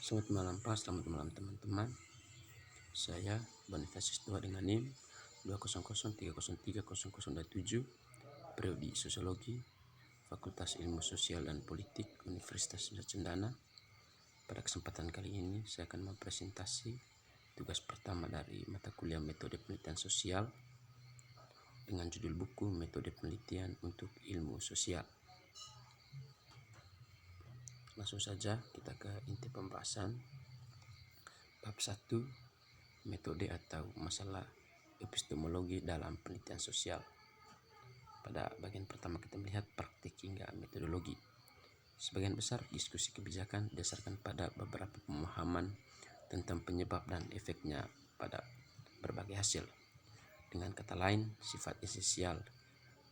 Selamat malam Pak, selamat malam teman-teman. Saya Bonifacius Tua dengan NIM 200303027, Prodi Sosiologi, Fakultas Ilmu Sosial dan Politik, Universitas Nusa Cendana. Pada kesempatan kali ini saya akan mempresentasi tugas pertama dari mata kuliah Metode Penelitian Sosial dengan judul buku Metode Penelitian untuk Ilmu Sosial. Langsung saja kita ke inti pembahasan. Bab 1, metode atau masalah epistemologi dalam penelitian sosial. Pada bagian pertama kita melihat praktik hingga metodologi. Sebagian besar diskusi kebijakan didasarkan pada beberapa pemahaman tentang penyebab dan efeknya pada berbagai hasil. Dengan kata lain, sifat esensial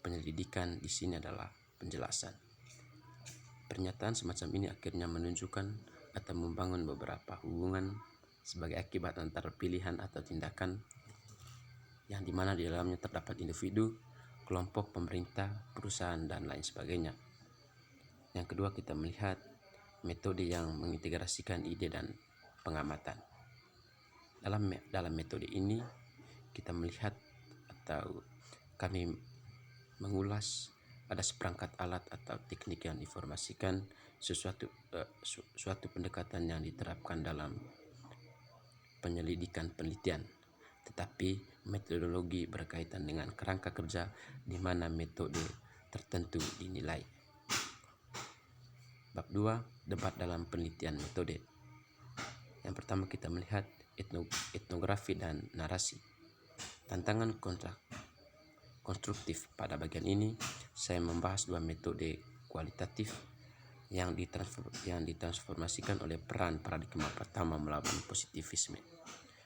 penyelidikan di sini adalah penjelasan. Pernyataan semacam ini akhirnya menunjukkan atau membangun beberapa hubungan sebagai akibat antara pilihan atau tindakan yang dimana di dalamnya terdapat individu, kelompok, pemerintah, perusahaan, dan lain sebagainya. Yang kedua, kita melihat metode yang mengintegrasikan ide dan pengamatan. Dalam metode ini kita melihat atau kami mengulas ada seperangkat alat atau teknik yang informasikan suatu pendekatan yang diterapkan dalam penyelidikan penelitian, tetapi metodologi berkaitan dengan kerangka kerja di mana metode tertentu dinilai. Bab 2, debat dalam penelitian metode. Yang pertama kita melihat etnografi dan narasi. Tantangan konstruktif pada bagian ini saya membahas dua metode kualitatif yang ditransformasikan oleh peran paradigma pertama melawan positivisme.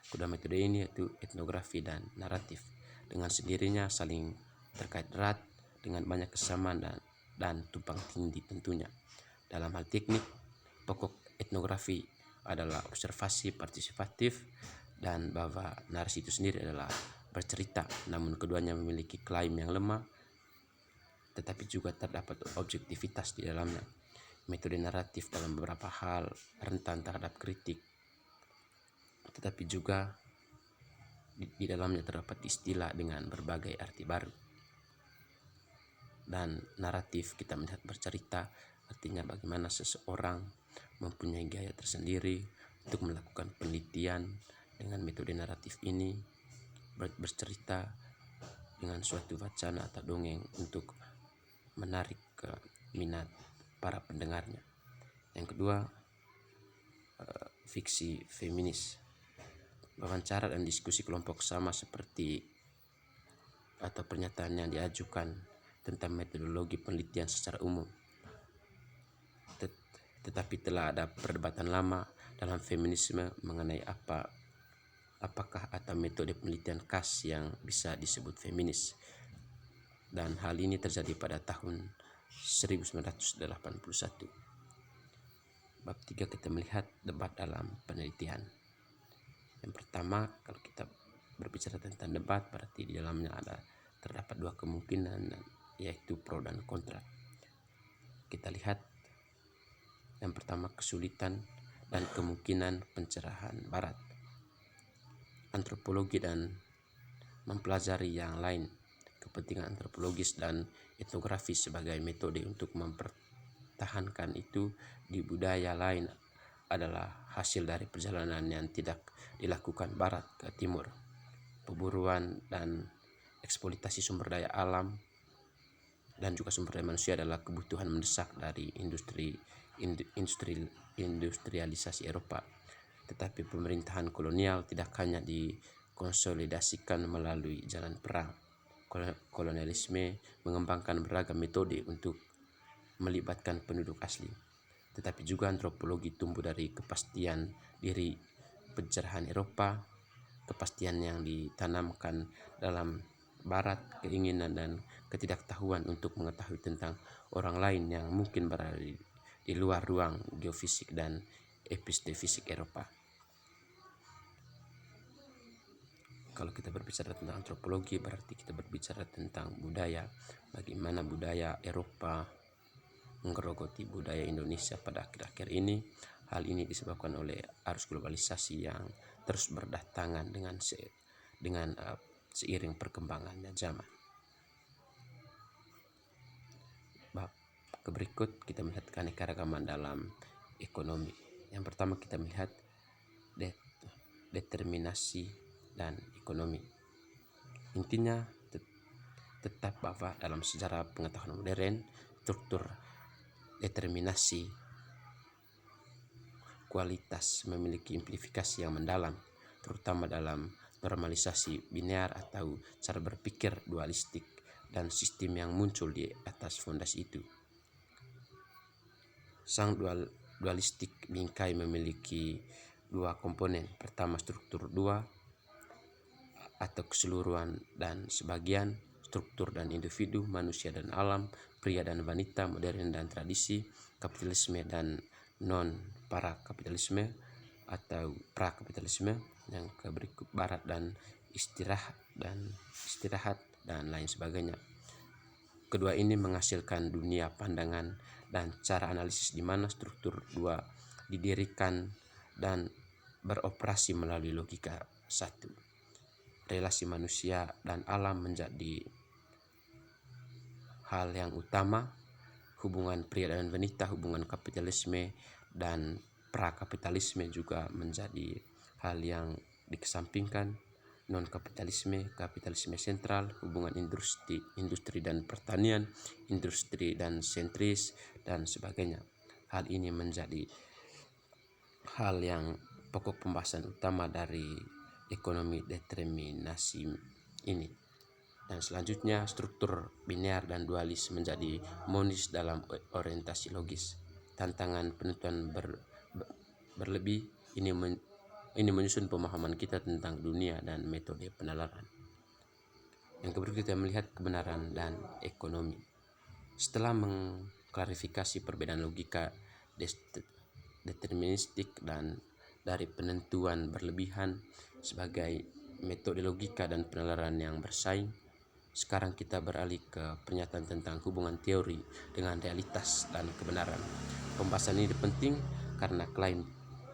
Kedua metode ini yaitu etnografi dan naratif, dengan sendirinya saling terkait erat dengan banyak kesamaan dan tumpang tindih tentunya. Dalam hal teknik, pokok etnografi adalah observasi partisipatif dan bahwa narasi itu sendiri adalah bercerita, namun keduanya memiliki klaim yang lemah tetapi juga terdapat objektivitas di dalamnya. Metode naratif dalam beberapa hal rentan terhadap kritik, tetapi juga di dalamnya terdapat istilah dengan berbagai arti baru. Dan naratif kita melihat bercerita, artinya bagaimana seseorang mempunyai gaya tersendiri untuk melakukan penelitian. Dengan metode naratif ini bercerita dengan suatu wacana atau dongeng untuk menarik ke minat para pendengarnya. Yang kedua, fiksi feminis. Wawancara dan diskusi kelompok sama seperti atau pernyataan yang diajukan tentang metodologi penelitian secara umum. Tetapi telah ada perdebatan lama dalam feminisme mengenai apakah atau metode penelitian khas yang bisa disebut feminis. Dan hal ini terjadi pada tahun 1981. Bab 3 kita melihat debat dalam penelitian. Yang pertama, kalau kita berbicara tentang debat, berarti di dalamnya terdapat dua kemungkinan, yaitu pro dan kontra. Kita lihat yang pertama, kesulitan dan kemungkinan pencerahan barat. Antropologi dan mempelajari yang lain. Kepentingan antropologis dan etnografi sebagai metode untuk mempertahankan itu di budaya lain adalah hasil dari perjalanan yang tidak dilakukan barat ke timur. Pemburuan dan eksploitasi sumber daya alam dan juga sumber daya manusia adalah kebutuhan mendesak dari industrialisasi Eropa. Tetapi pemerintahan kolonial tidak hanya dikonsolidasikan melalui jalan perang. Kolonialisme mengembangkan beragam metode untuk melibatkan penduduk asli. Tetapi juga antropologi tumbuh dari kepastian diri pencerahan Eropa, kepastian yang ditanamkan dalam barat, keinginan dan ketidaktahuan untuk mengetahui tentang orang lain yang mungkin berada di luar ruang geofisik dan epistefisik Eropa. Kalau kita berbicara tentang antropologi, berarti kita berbicara tentang budaya, bagaimana budaya Eropa menggerogoti budaya Indonesia pada akhir-akhir ini. Hal ini disebabkan oleh arus globalisasi yang terus berdatangan dengan seiring perkembangannya zaman. Bab berikut kita melihat keanekaragaman dalam ekonomi. Yang pertama kita melihat determinasi dan ekonomi. Intinya tetap bahwa dalam sejarah pengetahuan modern, struktur determinasi kualitas memiliki implikasi yang mendalam, terutama dalam normalisasi biner atau cara berpikir dualistik dan sistem yang muncul di atas fondasi itu. Sang dualistik bingkai memiliki dua komponen. Pertama, struktur dua atau keseluruhan dan sebagian, struktur dan individu, manusia dan alam, pria dan wanita, modern dan tradisi, kapitalisme dan non para kapitalisme atau pra kapitalisme. Yang berikut barat dan istirahat dan lain sebagainya. Kedua ini menghasilkan dunia pandangan dan cara analisis di mana struktur dua didirikan dan beroperasi melalui logika satu. Relasi manusia dan alam menjadi hal yang utama, hubungan pria dan wanita, hubungan kapitalisme dan prakapitalisme juga menjadi hal yang dikesampingkan. Non kapitalisme, kapitalisme sentral, hubungan industri dan pertanian, industri dan sentris dan sebagainya. Hal ini menjadi hal yang pokok pembahasan utama dari ekonomi determinasi ini. Dan selanjutnya struktur biner dan dualis menjadi monis dalam orientasi logis. Tantangan penentuan berlebih ini menyusun pemahaman kita tentang dunia dan metode penalaran. Yang kedua kita melihat kebenaran dan ekonomi. Setelah mengklarifikasi perbedaan logika deterministik dan dari penentuan berlebihan sebagai metode logika dan penalaran yang bersaing, sekarang kita beralih ke pernyataan tentang hubungan teori dengan realitas dan kebenaran. Pembahasan ini penting karena klaim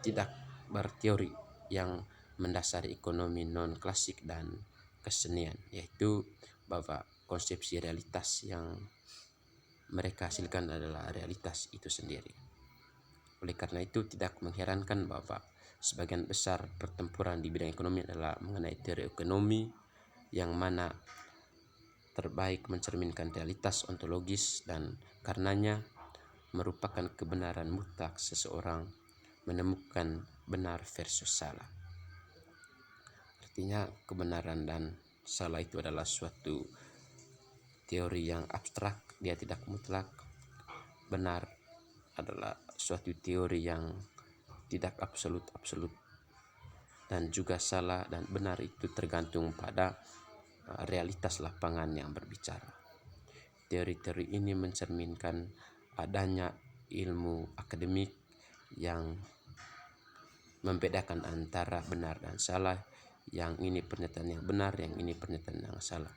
tidak berteori yang mendasari ekonomi non klasik dan kesenian, yaitu bahwa konsepsi realitas yang mereka hasilkan adalah realitas itu sendiri. Oleh karena itu tidak mengherankan bahwa sebagian besar pertempuran di bidang ekonomi adalah mengenai teori ekonomi yang mana terbaik mencerminkan realitas ontologis dan karenanya merupakan kebenaran mutlak seseorang menemukan benar versus salah. Artinya kebenaran dan salah itu adalah suatu teori yang abstrak, dia tidak mutlak. Benar adalah suatu teori yang tidak absolut. Dan juga salah dan benar itu tergantung pada realitas lapangan yang berbicara. Teori-teori ini mencerminkan adanya ilmu akademik yang membedakan antara benar dan salah, yang ini pernyataan yang benar, yang ini pernyataan yang salah.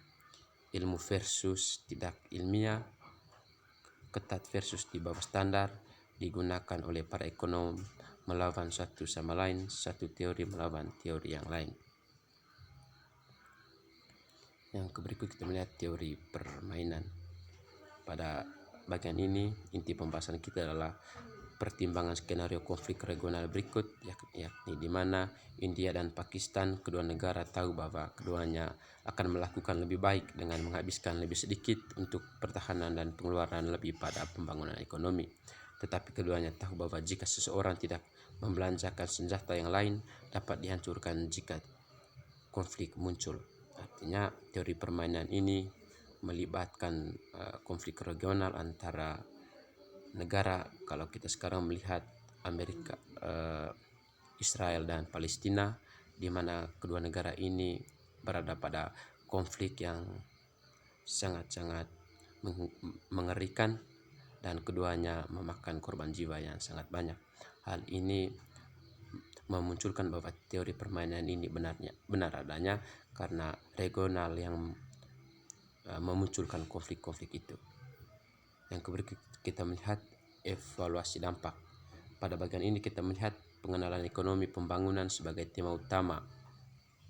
Ilmu versus tidak ilmiah, ketat versus di bawah standar, digunakan oleh para ekonom melawan satu sama lain, satu teori melawan teori yang lain. Yang berikut kita melihat teori permainan. Pada bagian ini inti pembahasan kita adalah pertimbangan skenario konflik regional berikut, yakni di mana India dan Pakistan, kedua negara tahu bahwa keduanya akan melakukan lebih baik dengan menghabiskan lebih sedikit untuk pertahanan dan pengeluaran lebih pada pembangunan ekonomi. Tetapi keduanya tahu bahwa jika seseorang tidak membelanjakan senjata yang lain dapat dihancurkan jika konflik muncul. Artinya teori permainan ini melibatkan konflik regional antara negara. Kalau kita sekarang melihat Amerika, Israel dan Palestina, di mana kedua negara ini berada pada konflik yang sangat-sangat mengerikan dan keduanya memakan korban jiwa yang sangat banyak. Hal ini memunculkan bahwa teori permainan ini benar adanya karena regional yang memunculkan konflik-konflik itu. Yang berikut kita melihat evaluasi dampak. pada bagian ini kita melihat pengenalan ekonomi pembangunan sebagai tema utama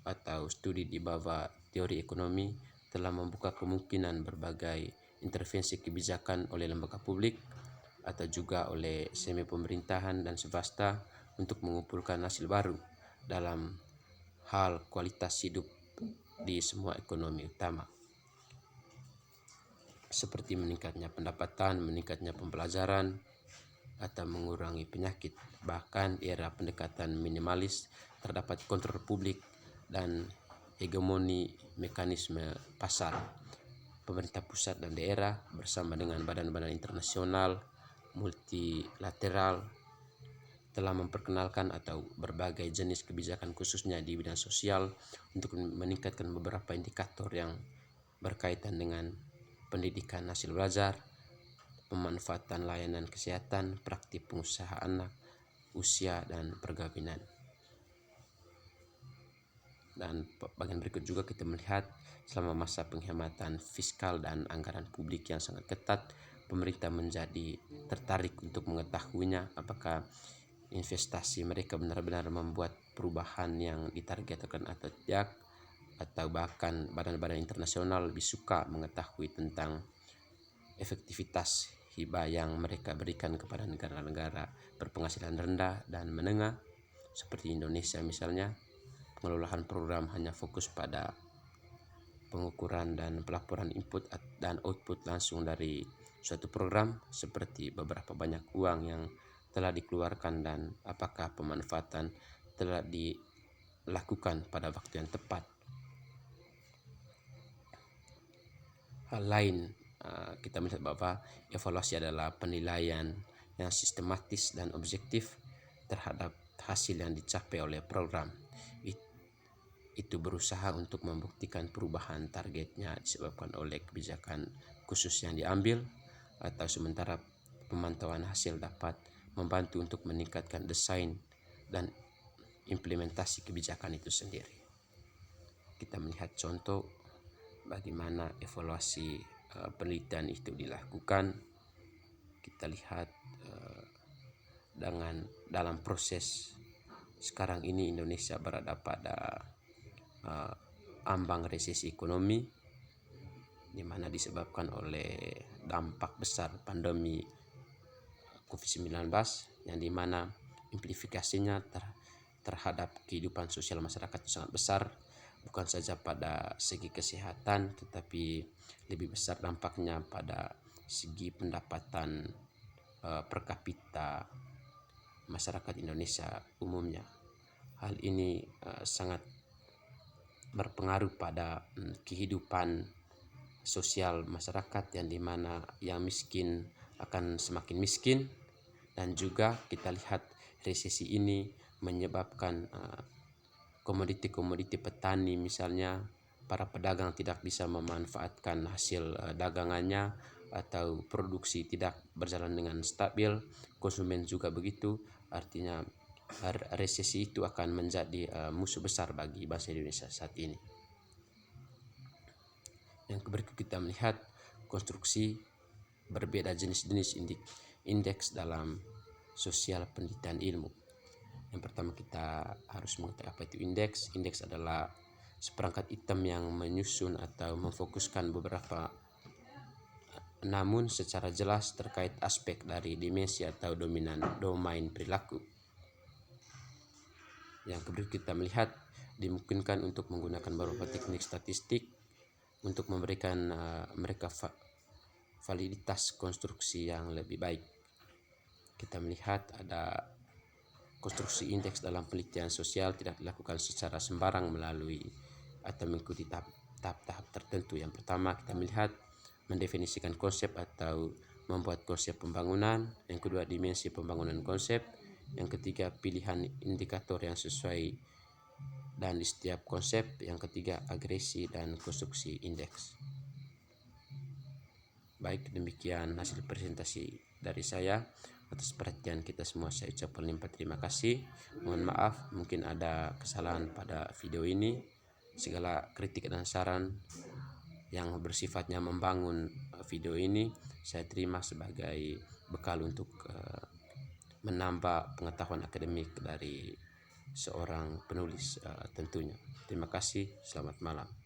atau studi di bawah teori ekonomi telah membuka kemungkinan berbagai intervensi kebijakan oleh lembaga publik atau juga oleh semi pemerintahan dan swasta untuk mengumpulkan hasil baru dalam hal kualitas hidup di semua ekonomi utama, seperti meningkatnya pendapatan, meningkatnya pembelajaran, atau mengurangi penyakit. Bahkan di era pendekatan minimalis terdapat kontrol publik dan hegemoni mekanisme pasar. Pemerintah pusat dan daerah bersama dengan badan-badan internasional multilateral telah memperkenalkan atau berbagai jenis kebijakan khususnya di bidang sosial untuk meningkatkan beberapa indikator yang berkaitan dengan pendidikan hasil belajar, pemanfaatan layanan kesehatan, praktik pengusaha anak, usia, dan perkawinan. Dan bagian berikut juga kita melihat selama masa penghematan fiskal dan anggaran publik yang sangat ketat, pemerintah menjadi tertarik untuk mengetahuinya apakah investasi mereka benar-benar membuat perubahan yang ditargetkan atau tidak, atau bahkan badan-badan internasional lebih suka mengetahui tentang efektivitas hibah yang mereka berikan kepada negara-negara berpenghasilan rendah dan menengah seperti Indonesia misalnya. Pengelolaan program hanya fokus pada pengukuran dan pelaporan input dan output langsung dari suatu program, seperti beberapa banyak uang yang telah dikeluarkan dan apakah pemanfaatan telah dilakukan pada waktu yang tepat. Hal lain, kita melihat bahwa evaluasi adalah penilaian yang sistematis dan objektif terhadap hasil yang dicapai oleh program. Itu berusaha untuk membuktikan perubahan targetnya disebabkan oleh kebijakan khusus yang diambil, atau sementara pemantauan hasil dapat membantu untuk meningkatkan desain dan implementasi kebijakan itu sendiri. Kita melihat contoh bagaimana evaluasi penelitian itu dilakukan. Kita lihat dalam proses sekarang ini Indonesia berada pada ambang resesi ekonomi, di mana disebabkan oleh dampak besar pandemi COVID-19, yang dimana implikasinya terhadap kehidupan sosial masyarakat itu sangat besar, bukan saja pada segi kesehatan tetapi lebih besar dampaknya pada segi pendapatan per kapita masyarakat Indonesia umumnya. Hal ini sangat berpengaruh pada kehidupan sosial masyarakat, yang dimana yang miskin akan semakin miskin, dan juga kita lihat resesi ini menyebabkan komoditi-komoditi petani, misalnya para pedagang tidak bisa memanfaatkan hasil dagangannya atau produksi tidak berjalan dengan stabil, konsumen juga begitu. Artinya resesi itu akan menjadi musuh besar bagi bangsa Indonesia saat ini. Yang berikut kita melihat konstruksi berbeda jenis-jenis indeks dalam sosial penelitian ilmu. Yang pertama kita harus mengetahui apa itu indeks. Indeks adalah seperangkat item yang menyusun atau memfokuskan beberapa namun secara jelas terkait aspek dari dimensi atau domain perilaku. Yang kedua kita melihat dimungkinkan untuk menggunakan beberapa teknik statistik untuk memberikan mereka validitas konstruksi yang lebih baik. Kita melihat ada konstruksi indeks dalam penelitian sosial tidak dilakukan secara sembarang melalui atau mengikuti tahap-tahap tertentu. Yang pertama kita melihat mendefinisikan konsep atau membuat konsep pembangunan. Yang kedua dimensi pembangunan konsep. Yang ketiga pilihan indikator yang sesuai dan di setiap konsep. Yang ketiga agresi dan konstruksi indeks. Baik, demikian hasil presentasi dari saya. Atas perhatian kita semua saya ucapkan limpah terima kasih. Mohon maaf mungkin ada kesalahan pada video ini. Segala kritik dan saran yang bersifatnya membangun video ini saya terima sebagai bekal untuk menambah pengetahuan akademik dari seorang penulis tentunya. Terima kasih, selamat malam.